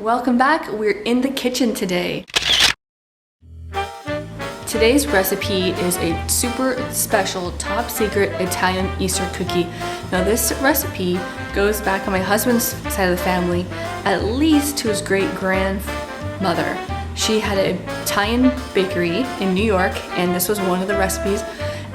Welcome back. We're in the kitchen today. Today's recipe is a super special, top secret Italian Easter cookie. Now this recipe goes back on my husband's side of the family, at least to his great-grandmother. She had an Italian bakery in New York, and this was one of the recipes.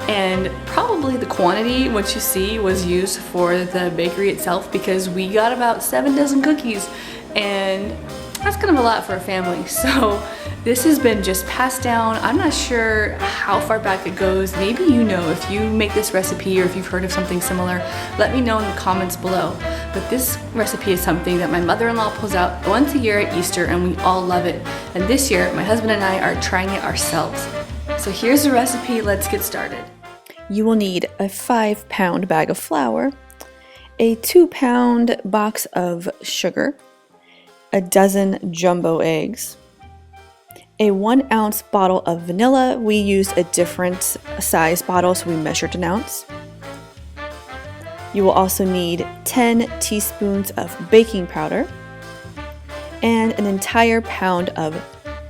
And probably the quantity, what you see, was used for the bakery itself, because we got about 7 dozen cookies, and that's kind of a lot for a family. So this has been just passed down. I'm not sure how far back it goes. Maybe you know if you make this recipe or if you've heard of something similar. Let me know in the comments below. But this recipe is something that my mother-in-law pulls out once a year at Easter, and we all love it. And this year, my husband and I are trying it ourselves. So here's the recipe. Let's get started. You will need a 5-pound bag of flour, a 2-pound box of sugar, a dozen jumbo eggs, a 1-ounce bottle of vanilla. We used a different size bottle, so we measured an ounce. You will also need 10 teaspoons of baking powder and an entire pound of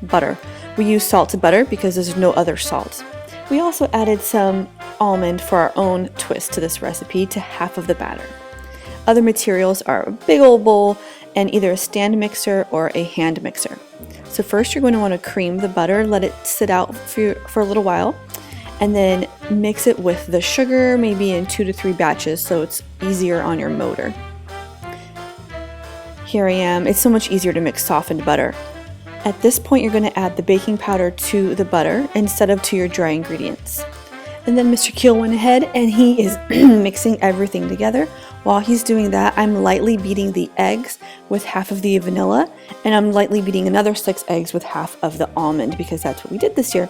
butter. We use salted butter because there's no other salt. We also added some almond for our own twist to this recipe to half of the batter. Other materials are a big old bowl and either a stand mixer or a hand mixer. So first you're going to want to cream the butter, let it sit out for a little while, and then mix it with the sugar, maybe in 2 to 3 batches, so it's easier on your motor. Here I am. It's so much easier to mix softened butter. At this point you're going to add the baking powder to the butter instead of to your dry ingredients. And then Mr. Keel went ahead and he is mixing everything together. While he's doing that, I'm lightly beating the eggs with half of the vanilla, and I'm lightly beating another 6 eggs with half of the almond, because that's what we did this year.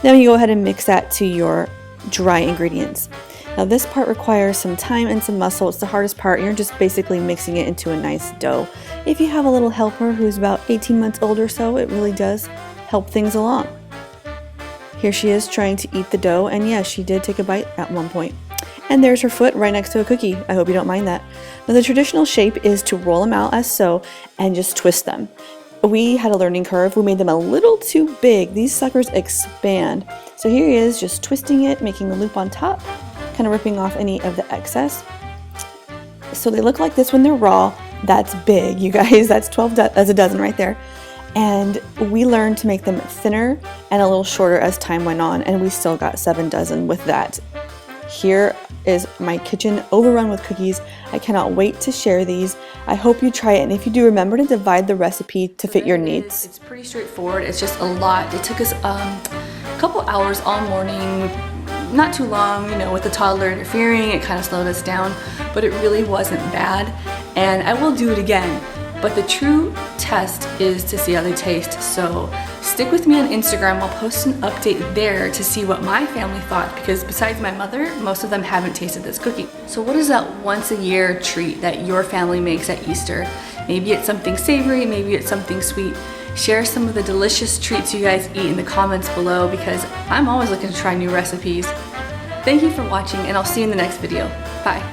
Then you go ahead and mix that to your dry ingredients. Now this part requires some time and some muscle. It's the hardest part. You're just basically mixing it into a nice dough. If you have a little helper who's about 18 months old or so, it really does help things along. Here she is trying to eat the dough, and yes, she did take a bite at one point. And there's her foot right next to a cookie. I hope you don't mind that. Now the traditional shape is to roll them out as so and just twist them. We had a learning curve. We made them a little too big. These suckers expand. So here he is just twisting it, making a loop on top, kind of ripping off any of the excess. So they look like this when they're raw. That's big, you guys. That's 12 as a dozen right there. And we learned to make them thinner and a little shorter as time went on, and we still got 7 dozen with that. Here is my kitchen overrun with cookies. I cannot wait to share these. I hope you try it, and if you do, remember to divide the recipe to fit your needs. It's pretty straightforward. It's just a lot. It took us a couple hours all morning. Not too long, you know, with the toddler interfering, it kind of slowed us down, but it really wasn't bad, and I will do it again. But the true test is to see how they taste, so stick with me on Instagram. I'll post an update there to see what my family thought, because besides my mother, most of them haven't tasted this cookie. So what is that once a year treat that your family makes at Easter? Maybe it's something savory, maybe it's something sweet. Share some of the delicious treats you guys eat in the comments below, because I'm always looking to try new recipes. Thank you for watching, and I'll see you in the next video. Bye.